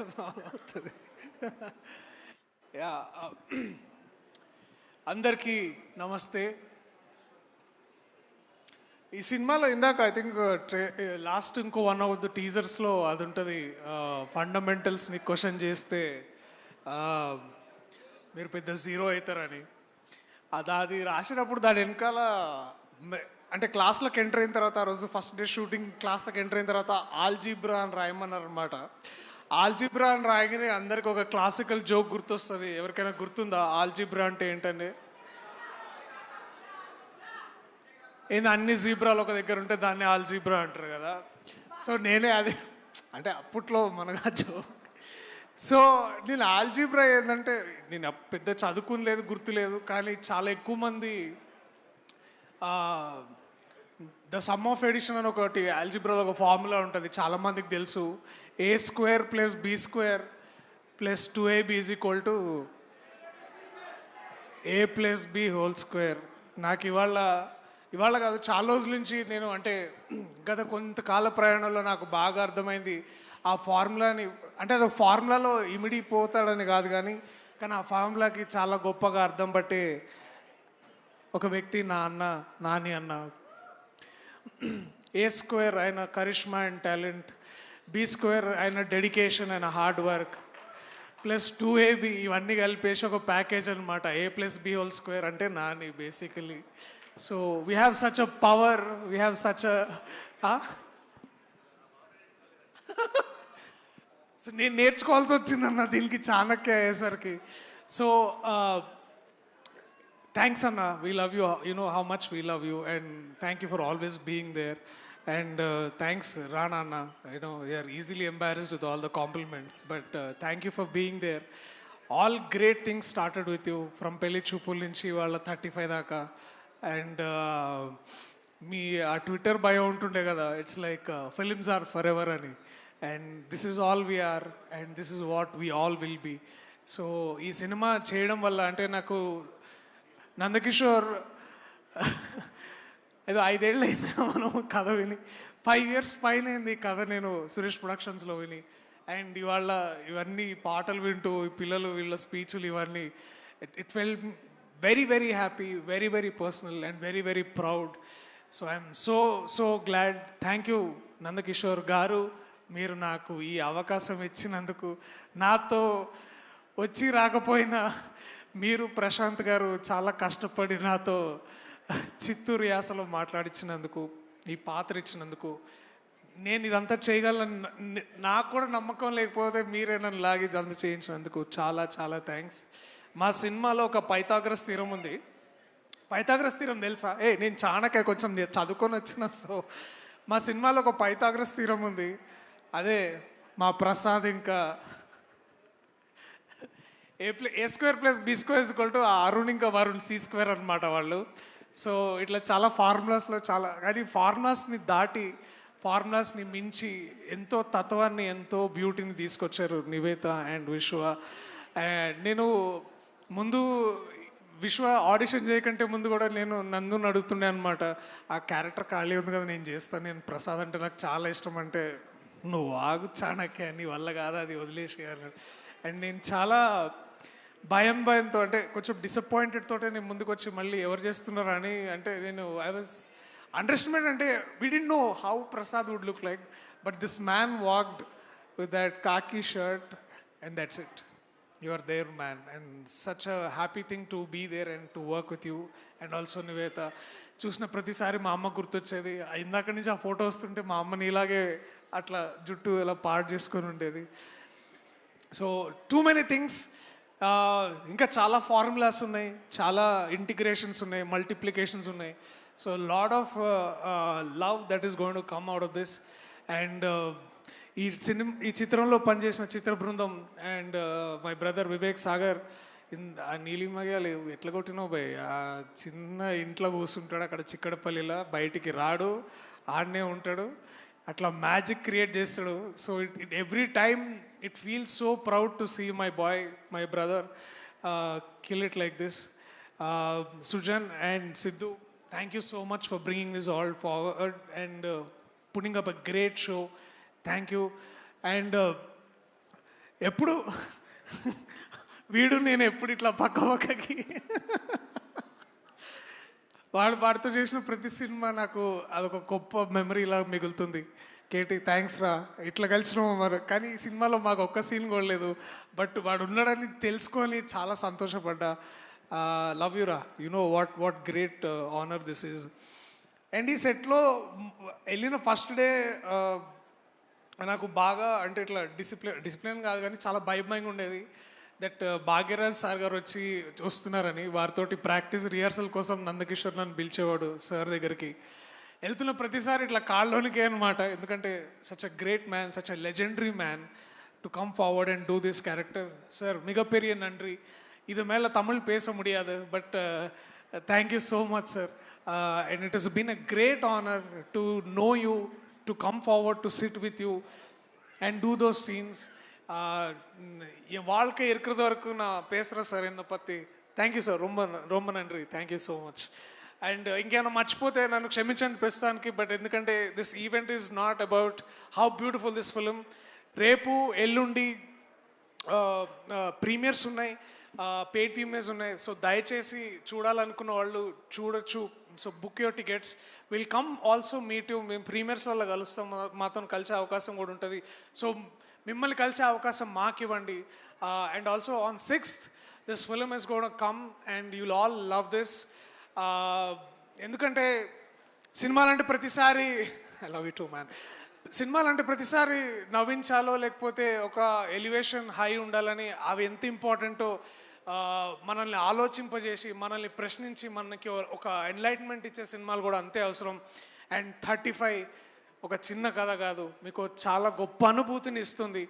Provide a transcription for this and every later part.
అవుతుంది. యా అందరికీ నమస్తే. ఈ సినిమాలో ఇందాక ఐ థింక్ లాస్ట్ ఇంకో వన్ ఆఫ్ ద టీజర్స్లో అది ఉంటుంది, ఫండమెంటల్స్ని క్వశ్చన్ చేస్తే మీరు పెద్ద జీరో అవుతారని. అది రాసినప్పుడు దాని వెనకాల అంటే క్లాస్లోకి ఎంటర్ అయిన తర్వాత, ఆ రోజు ఫస్ట్ డే షూటింగ్ క్లాస్లోకి ఎంటర్ అయిన తర్వాత ఆల్జీబ్రా అని రాయమన్నారు అనమాట. ఆల్జీబ్రా అని రాయగానే అందరికి ఒక క్లాసికల్ జోక్ గుర్తొస్తుంది. ఎవరికైనా గుర్తుందా ఆల్జీబ్రా అంటే ఏంటండి? ఏంది, అన్ని జీబ్రాలు ఒక దగ్గర ఉంటే దాన్ని ఆల్జీబ్రా అంటారు కదా. సో నేనే అది అంటే అప్పట్లో మనగా జోక్. సో నేను ఆల్జీబ్రా ఏంటంటే, నేను పెద్ద చదువుకుని లేదు, గుర్తు లేదు, కానీ చాలా ఎక్కువ మంది ద సమ్ ఆఫ్ ఎడిషన్ అని ఒకటి ఆల్జీబ్రాలో ఒక ఫార్ములా ఉంటుంది, చాలామందికి తెలుసు. A² + B² + 2AB = A + B². నాకు ఇవాళ కాదు, చాలా రోజుల నుంచి నేను అంటే గత కొంతకాల ప్రయాణంలో నాకు బాగా అర్థమైంది ఆ ఫార్ములాని. అంటే అది ఫార్ములాలో ఇమిడిపోతాడని కాదు, కానీ ఆ ఫార్ములాకి చాలా గొప్పగా అర్థం పట్టే ఒక వ్యక్తి నాని అన్న. A² ఆయన కరిష్మా అండ్ టాలెంట్, B² ఆయన dedication and hard work, +2AB ఇవన్నీ కలిపేసి ఒక ప్యాకేజ్ అనమాట. A + B² అంటే Nani basically. So we have such a power, we have such a so నేను నేర్చుకోవాల్సి వచ్చిందన్న దీనికి చాణక్య అయ్యేసరికి. సో థ్యాంక్స్ అన్న, we love you, you know how much we love you, and thank you for always being there. And thanks Rana అన్న, you know you're easily embarrassed with all the compliments, but thank you for being there. All great things started with you, from పెళ్లి చూపుల నుంచి వాళ్ళ 35 దాకా. And మీ ఆ Twitter bio ఉంటుండే కదా, it's like films are forever అని. And this is all we are, and this is what we all will be. So ఈ సినిమా చేయడం వల్ల అంటే నాకు నందకిషోర్ ఏదో 5 ఏళ్ళు అయింది మనం కథ విని, 5 years పైన అయింది కథ నేను సురేష్ ప్రొడక్షన్స్లో విని. అండ్ ఇవాళ ఇవన్నీ పాటలు వింటూ ఈ పిల్లలు వీళ్ళ స్పీచ్లు ఇవన్నీ, it felt very very happy, very very personal and very very proud. So I'm so glad. Thank you Nandakishore గారు, మీరు నాకు ఈ అవకాశం ఇచ్చినందుకు. నాతో వచ్చి రాకపోయినా మీరు ప్రశాంత్ గారు చాలా కష్టపడి నాతో చిత్తూరు యాసలో మాట్లాడించినందుకు, ఈ పాత్ర ఇచ్చినందుకు. నేను ఇదంతా చేయగలను నాకు కూడా నమ్మకం లేకపోతే మీరే నన్ను లాగి ఇదంతా చేయించినందుకు చాలా చాలా థ్యాంక్స్. మా సినిమాలో ఒక పైథాగరస్ థీరం ఉంది. పైథాగరస్ థీరం తెలుసా? నేను చాణక్య కొంచెం చదువుకొని వచ్చిన. సో మా సినిమాలో ఒక పైథాగరస్ థీరం ఉంది. అదే మా ప్రసాద్ ఇంకా A² + B² అరుణ్ ఇంకా వరుణ్ C² అనమాట వాళ్ళు. సో ఇట్లా చాలా ఫార్ములాస్లో చాలా, కానీ ఫార్ములాస్ని దాటి, ఫార్ములాస్ని మించి ఎంతో తత్వాన్ని, ఎంతో బ్యూటీని తీసుకొచ్చారు నివేత అండ్ విశ్వ. నేను ముందు విశ్వ ఆడిషన్ చేయకంటే ముందు కూడా నేను నందు అడుగుతుండే అనమాట, ఆ క్యారెక్టర్ ఖాళీ ఉంది కదా నేను చేస్తాను, నేను ప్రసాద్ అంటే నాకు చాలా ఇష్టం అంటే, నువ్వు ఆగు చాణక్య, నీ వల్ల కాదు, అది వదిలేసి అన్నాడు. అండ్ నేను చాలా భయంతో అంటే కొంచెం డిసప్పాయింటెడ్ తోటే నేను ముందుకు వచ్చి మళ్ళీ ఎవరు చేస్తున్నారు అని అంటే నేను ఐ వాజ్ అండర్స్టిమేట్. అంటే we didn't know how Prasad would look like, but this man walked with that khaki shirt and that's it. You are there, man, and such a happy thing to be there and to work with you. And also Nivetha, చూసిన ప్రతిసారి మా అమ్మ గుర్తొచ్చేది. ఇందాక నుంచి ఆ photo వస్తుంటే మా అమ్మని ఇలాగే అట్లా జుట్టు ఇలా పార్ట్ చేసుకొని ఉండేది. సో టూ మెనీ థింగ్స్, ఇంకా చాలా ఫార్ములాస్ ఉన్నాయి, చాలా ఇంటిగ్రేషన్స్ ఉన్నాయి, మల్టిప్లికేషన్స్ ఉన్నాయి. So lot of love that is going to come out of this. And ఈ చిత్రంలో పనిచేసిన చిత్ర బృందం and my brother Vivek Sagar, ఆ నీలిమయ్యాలు ఎట్లా కొట్టినావు భయ్, ఆ చిన్న ఇంట్లో కూర్చుంటాడు అక్కడ చిక్కడపల్లిలో, బయటికి రాడు, ఆడనే ఉంటాడు, అట్లా మ్యాజిక్ క్రియేట్ చేస్తాడు. So every time it feels so proud to see my boy, my brother kill it like this. Sujan and Sidhu, thank you so much for bringing this all forward and putting up a great show. Thank you. And ఎప్పుడు వీడు నేను ఎప్పుడు ఇట్లా పక్కకి వాడితో చేసిన ప్రతి cinema నాకు అదొక గొప్ప మెమరీలా మిగులుతుంది. కేటీ థ్యాంక్స్ రా, ఇట్లా కలిసినాము మరి. కానీ ఈ సినిమాలో మాకు ఒక్క సీన్ కూడా లేదు, బట్ వాడు ఉన్నాడని తెలుసుకొని చాలా సంతోషపడ్డా. లవ్ యూ రా, you know what great honour this is. And ఈ సెట్లో వెళ్ళిన ఫస్ట్ డే నాకు బాగా అంటే ఇట్లా డిసిప్లిన్ కాదు కానీ చాలా భయంగా ఉండేది. దట్ భాగ్యరాజ్ సార్ గారు వస్తున్నారని వారితోటి ప్రాక్టీస్ రిహార్సల్ కోసం నందకిషోర్ నన్ను పిలిచేవాడు సార్ దగ్గరికి. వెళ్తున్న ప్రతిసారి ఇట్లా కాళ్ళలోనికే అనమాట, ఎందుకంటే such a great man, such a legendary man to come forward and do this character. Sir మిగపెரிய நன்றி, இது மேலே தமிழ் பேச முடியாது, but thank you so much sir. And it has been a great honor to know you, to come forward, to sit with you and do those scenes. என் வாழ்க்கை இருக்கிறது வரைக்கும் நான் பேசுகிறேன் సార్ என்னை பற்றி. థ్యాంక్ యూ సార్, ரொம்ப ரொம்ப நன்றி, thank you so much. And ఇంకేమైనా మర్చిపోతే నన్ను క్షమించండి ప్రస్తుతానికి, బట్ ఎందుకంటే this event is not about how beautiful this film. రేపు ఎల్లుండి ప్రీమియర్స్ ఉన్నాయి, పెయిడ్ ప్రీమియర్స్ ఉన్నాయి. సో దయచేసి చూడాలనుకున్న వాళ్ళు చూడొచ్చు. So book your tickets, will come also meet you. మేము ప్రీమియర్స్ వల్ల కలుస్తాం, మాతో కలిసే అవకాశం కూడా ఉంటుంది. సో మిమ్మల్ని కలిసే అవకాశం మాకు ఇవ్వండి. And also on 6th this film is gonna come and you'll all love this. ఎందుకంటే సినిమాలంటే ప్రతిసారి I love you too man. సినిమాలంటే ప్రతిసారి నవ్వించాలో లేకపోతే ఒక ఎలివేషన్ హై ఉండాలని, అవి ఎంత ఇంపార్టెంటో మనల్ని ఆలోచింపజేసి మనల్ని ప్రశ్నించి మనకి ఒక ఎన్లైట్మెంట్ ఇచ్చే సినిమాలు కూడా అంతే అవసరం. అండ్ 35 ఒక చిన్న కథ కాదు, మీకు చాలా గొప్ప అనుభూతిని ఇస్తుంది.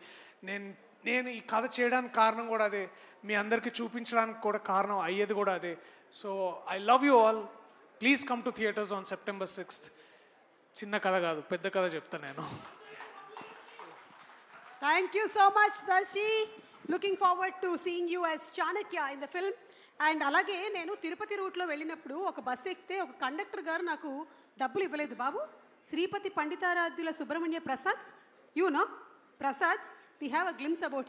నేను ఈ కథ చేయడానికి కారణం కూడా అదే, మీ అందరికీ చూపించడానికి కూడా కారణం అయ్యేది కూడా అదే. So I love you all, please come to theatres on September 6th. చిన్న కథ కాదు, పెద్ద కథ చెప్తాను నేను. Thank you so much Darshi, looking forward to seeing you as Chanakya in the film. And అలాగే నేను తిరుపతి రూట్లో వెళ్ళినప్పుడు ఒక బస్సు ఎక్కితే ఒక కండక్టర్ గారు నాకు డబ్బులు ఇవ్వలేదు. బాబు, Sripathi Panditaradhyula Subrahmanya Prasad, you know Prasad, we have a glimpse about you.